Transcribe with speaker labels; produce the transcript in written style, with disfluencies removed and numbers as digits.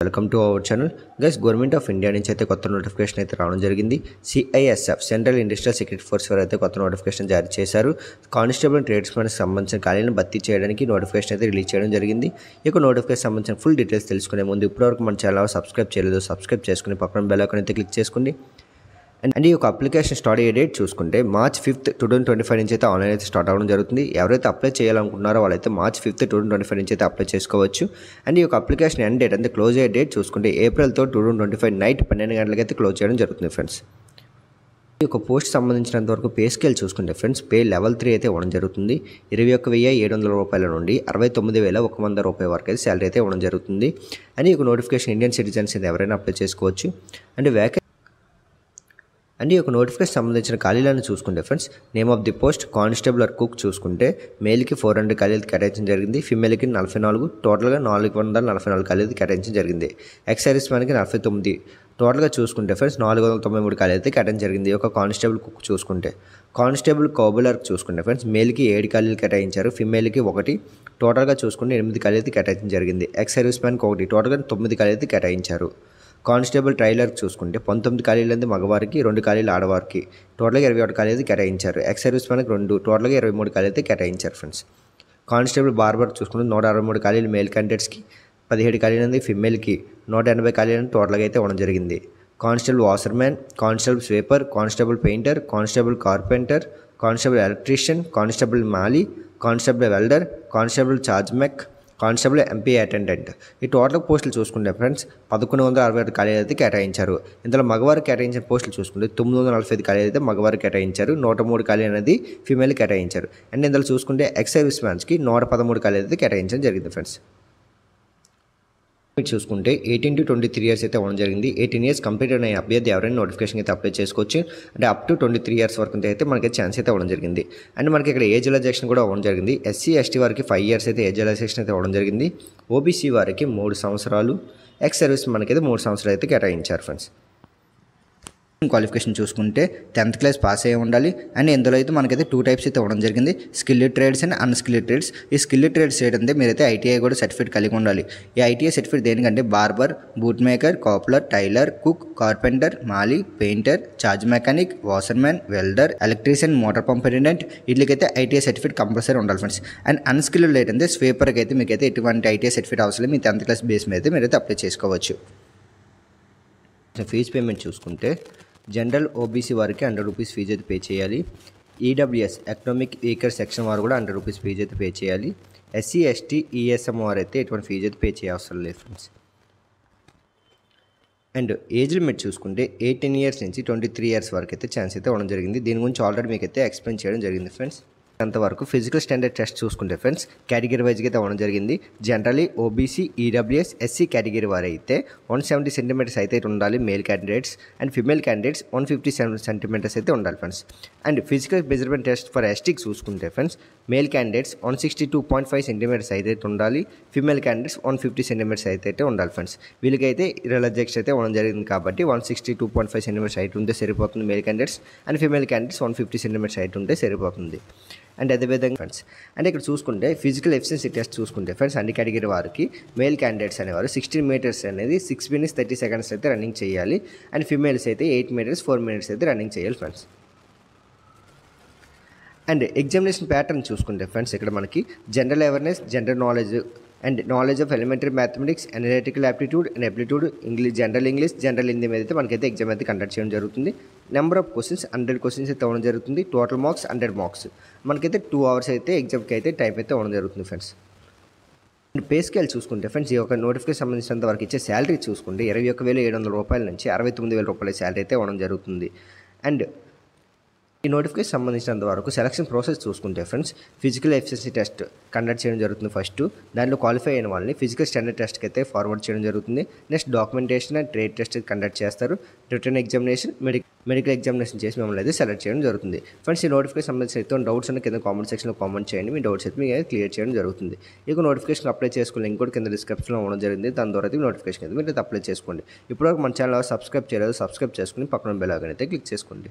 Speaker 1: Welcome to our channel guys. Government of India నుంచి అయితే కొత్త నోటిఫికేషన్ అయితే రావడం జరిగింది. CISF central industrial security force వారు అయితే కొత్త నోటిఫికేషన్ జారీ చేశారు. కానిస్టేబుల్ ట్రేడ్స్మెన్కి సంబంధించిన ఖాళీలను భర్తీ చేయడానికి నోటిఫికేషన్ అయితే రిలీజ్ చేయడం జరిగింది. ఈ నోటిఫికేషన్ సంబంధించిన ఫుల్ డీటెయిల్స్ తెలుసుకునే ముందు ఇప్పటివరకు మన ఛానల్ సబ్స్క్రైబ్ చేయలేదు, సబ్స్క్రైబ్ చేసుకుని పక్కన బెల్ ఐకాన్ అయితే క్లిక్ చేసుకోండి. అండ్ ఈ యొక్క అప్లికేషన్ స్టార్ట్ అయ్యే డేట్ చూసుకుంటే March 5th 2025 నుంచి అయితే ఆన్లైన్ అయితే స్టార్ట్ అవ్వడం జరుగుతుంది. ఎవరైతే అప్లై చేయాలనుకుంటున్నారో వాళ్ళైతే March 5th 2025 నుంచి అయితే అప్లై చేసుకోవచ్చు. అండ్ ఈ యొక్క అప్లికేషన్ ఎండ్ డేట్ అంటే క్లోజ్ అయ్యే డేట్ చూసుకుంటే April 2025 నైట్ 12 గంటలకి అయితే క్లోజ్ చేయడం జరుగుతుంది ఫ్రెండ్స్. ఈ యొక్క పోస్ట్ సంబంధించినంత వరకు పే స్కేల్ చూసుకుంటే ఫ్రెండ్స్ పే లెవెల్ 3 అయితే ఇవ్వడం జరుగుతుంది. 21,700 రూపాయల నుండి 69,100 రూపాయల వరకు అయితే శాలరీ అయితే ఇవ్వడం జరుగుతుంది. అండ్ ఈ యొక్క నోటిఫికేషన్ ఇండియన్ సిటిజన్స్ అయితే ఎవరైనా అప్లై చేసుకోవచ్చు. అండ్ ఈ యొక్క నోటిఫికేషన్ సంబంధించిన ఖాళీలను చూసుకుంటే friends name of the post constable or cook చూసుకుంటే మేల్కి 400 ఖాళీలు కేటాయించడం జరిగింది. ఫిమేల్కి 44, టోటల్గా 444 ఖాళీలు కేటాయించడం జరిగింది. ఎక్స్ సర్వీస్ మ్యాన్కి 49, టోటల్గా చూసుకుంటే ఫ్రెండ్స్ 493 ఖాళీలు అయితే కేటాయించడం జరిగింది. ఒక కానిస్టేబుల్ కుక్ చూసుకుంటే కానిస్టేబుల్ కౌబులర్ చూసుకుంటే ఫ్రెండ్స్ మేల్కి 7 ఖాళీలు కేటాయించారు, ఫిమేల్కి 1, టోటల్గా చూసుకుంటే 8 ఖాళీలు అయితే కేటాయించడం జరిగింది. ఎక్స్ సర్వీస్ మ్యాన్కి 1, టోటల్గా 9 ఖాళీలు అయితే కేటాయించారు. కానిస్టేబుల్ ట్రైలర్ చూసుకుంటే 19 ఖాళీలు మగవారికి, 2 ఖాళీలు ఆడవారికి, టోటల్గా 21 ఖాళీలు కేటాయించారు. ఎక్స్ సర్వీస్ మ్యాన్కి 2, టోటల్గా 23 ఖాళీలు అయితే కేటాయించారు ఫ్రెండ్స్. కానిస్టేబుల్ బార్బర్ చూసుకుంటే 163 ఖాళీలు మేల్ క్యాండిడేట్స్కి, 17 ఖాళీలు ఫిమేల్కి, 180 ఖాళీలను టోటల్గా అయితే ఇవ్వడం జరిగింది. Constable washerman, constable sweeper, constable painter, constable carpenter, constable electrician, constable mali, constable welder, constable charge mech, constable MP attendant. ఈ టోటల్ పోస్టులు చూసుకుంటే ఫ్రెండ్స్ 1166 ఖాళీలు అయితే కేటాయించారు. ఇందులో మగవారు కేటాయించిన పోస్టులు చూసుకుంటే 945 ఖాళీలు అయితే మగవారు కేటాయించారు, 103 ఖాళీ అనేది ఫీమేల్ కేటాయించారు. అండ్ ఇందులో చూసుకుంటే ఎక్స్ సర్వీస్ మ్యాన్స్కి 113 ఖాళీలు అయితే కేటాయించడం జరిగింది ఫ్రెండ్స్. మీరు చూసుకుంటే 18 to 23 ఇయర్స్ అయితే అవ్వడం జరిగింది. 18 ఇయర్స్ కంప్లీట్ అయిన అభ్యర్థి ఎవరైనా నోటిఫికేషన్ అయితే అప్లై చేసుకోవచ్చు. అంటే అప్ టు 23 ఇయర్స్ వరకు అయితే మనకి ఛాన్స్ అయితే అవ్వడం జరిగింది. అండ్ మనకి ఇక్కడ ఏజ్ రిలాక్సేషన్ కూడా అవ్వడం జరిగింది. ఎస్సీ ఎస్టీ వారికి 5 ఇయర్స్ అయితే ఏజ్ రిలాక్సేషన్ అయితే అవ్వడం జరిగింది. ఓబీసీ వారికి 3 సంవత్సరాలు, ఎక్స్ సర్వీస్ మనకైతే 3 సంవత్సరాలు అయితే కేటాయించారు ఫ్రెండ్స్. క్వాలిఫికేషన్ చూసుకుంటే 10th క్లాస్ పాస్ అయ్యి ఉండాలి. అండ్ ఇందులో అయితే మనకైతే 2 టైప్స్ అయితే ఇవ్వడం జరిగింది, skilled trades and unskilled trades. ఈ స్కిల్డ్ ట్రేడ్స్ ఏంటంటే మీరైతే ఐటీఐ కూడా సర్టిఫికేట్ కలిగి ఉండాలి. ఈ ఐటీఐ సర్టిఫికేట్ దేనికంటే barber, boot maker, cobbler, tailor, cook, carpenter, mali, painter, charge mechanic, washerman, welder, electrician, motor pump attendant వీళ్ళకైతే ఐటీఐ సర్టిఫికేట్ కంపల్సరీ ఉండాలి ఫ్రెండ్స్. అండ్ అన్స్కిల్డ్ ఏంటంటే స్వీపర్కి అయితే మీకైతే ఎటువంటి ఐటీఐ సర్టిఫికేట్ అవసరం, మీ 10th క్లాస్ బేస్ మీద అయితే మీరైతే అప్లై చేసుకోవచ్చు. ఫీజు పేమెంట్ చూసుకుంటే జనరల్ ఓబీసీ వారికి 100 రూపీస్ ఫీజు అయితే పే చేయాలి. ఈడబ్ల్యూఎస్ ఎకనామిక్ వీకర్ సెక్షన్ వారు కూడా 100 రూపీస్ ఫీజు అయితే పే చేయాలి. ఎస్సీ ఎస్టీ ఈఎస్ఎం వారు అయితే ఎటువంటి ఫీజు అయితే పే చేయవసరం లేదు ఫ్రెండ్స్. అండ్ ఏజ్ లిమిట్ చూసుకుంటే 18 ఇయర్స్ నుంచి 23 ఇయర్స్ వరకు అయితే ఛాన్స్ అయితే ఇవ్వడం జరిగింది. దీని గురించి ఆల్రెడీ మీకు అయితే ఎక్స్ప్లెయిన్ చేయడం జరిగింది ఫ్రెండ్స్. అంతవరకు ఫిజికల్ స్టాండర్డ్ టెస్ట్ చూసుకుంటే ఫ్రెండ్స్ కేటగిరీ వైజ్గా అయితే అవ్వడం జరిగింది. Generally OBC, EWS, SC category వారు అయితే 170 సెంటీమీటర్స్ అయితే ఉండాలి male candidates. And female candidates 157 centimetres అయితే ఉండాలి friends. And physical measurement test for ఎస్టీకి చూసుకుంటే ఫ్రెండ్స్ మేల్ క్యాండిడేట్స్ 162.5 సెంటీమీటర్స్ అయితే ఉండాలి, ఫిమేల్ క్యాండిడేట్స్ 150 సెంటీమీటర్స్ అయితే ఉండాలి ఫ్రెండ్స్. వీళ్ళకైతే రిలాక్సేషన్ అయితే ఇవ్వడం జరిగింది కాబట్టి 162.5 సెంటీమీటర్స్ హైట్ ఉంటే సరిపోతుంది male candidates. And female candidates 150 centimetres height ఉంటే సరిపోతుంది. అండ్ అదేవిధంగా ఫ్రెండ్స్ అంటే ఇక్కడ చూసుకుంటే ఫిజికల్ ఎఫిషియన్సీ టెస్ట్ చూసుకుంటే ఫ్రెండ్స్ అన్ని కేటగిరీ వారికి మేల్ క్యాండిడేట్స్ అనేవారు 16 మీటర్స్ అనేది 6 minutes 30 seconds అయితే రన్నింగ్ చేయాలి. అండ్ ఫిమేల్స్ అయితే 8 meters 4 minutes అయితే రన్నింగ్ చేయాలి ఫ్రెండ్స్. అండ్ ఎగ్జామినేషన్ ప్యాటర్న్ చూసుకుంటే ఫ్రెండ్స్ ఇక్కడ మనకి general awareness, general knowledge and knowledge of elementary mathematics, analytical aptitude and aptitude, English, general Hindi మీద అయితే మనకైతే ఎగ్జామ్ అయితే కండక్ట్ చేయడం జరుగుతుంది. నెంబర్ ఆఫ్ క్వశ్చన్స్ 100 క్వశ్చన్స్ అయితే ఇవ్వడం జరుగుతుంది. Total marks 100 marks. మనకైతే 2 hours అయితే ఎగ్జామ్కి అయితే టైం అయితే ఇవ్వడం జరుగుతుంది ఫ్రెండ్స్. అండ్ పే స్కేల్ చూసుకుంటే ఫ్రెండ్స్ ఈ యొక్క నోటిఫికేషన్ సంబంధించినంత వరకు ఇచ్చే శాలరీ చూసుకుంటే 21,700 రూపాయల నుంచి 69,000 రూపాయల శాలరీ అయితే ఇవ్వడం జరుగుతుంది. అండ్ ఈ నోటిఫికేషన్ సంబంధించినంత వరకు సెలక్షన్ ప్రాసెస్ చూసుకుంటే friends physical efficiency test conduct చేయడం జరుగుతుంది ఫస్ట్. దాంట్లో క్వాలిఫై అయిన వాళ్ళని ఫిజికల్ స్టాండర్డ్ టెస్ట్కి అయితే ఫార్వర్డ్ చేయడం జరుగుతుంది. Next documentation and trade test conduct చేస్తారు. రిటర్న్ ఎగ్జామినేషన్, మెడికల్ ఎగ్జామినేషన్ చేసి మిమ్మల్ని అయితే సెలెక్ట్ చేయడం జరుగుతుంది ఫ్రెండ్స్. ఈ నోటిఫికేషన్ సంబంధించిన అయితే డౌట్స్ అన్న కింద కామెంట్ సెక్షన్లో కామెంట్ చేయండి. మీ డౌట్స్ అయితే మీకు క్లియర్ చేయడం జరుగుతుంది. ఇక నోటిఫికేషన్ అప్లై చేసుకోవాలి ఇంకోటి కింద డిస్క్రిప్షన్లో ఉండడం జరిగింది. దాని ద్వారా అయితే నోటిఫికేషన్ అయితే మీరు అప్లై చేసుకోండి. ఇప్పటివరకు మన ఛానల్ సబ్స్క్రైబ్ చేయలేదు, సబ్స్క్రైబ్ చేసుకుని పక్కన బెల్ ఐకాన్ అయితే క్లిక్ చేసుకోండి.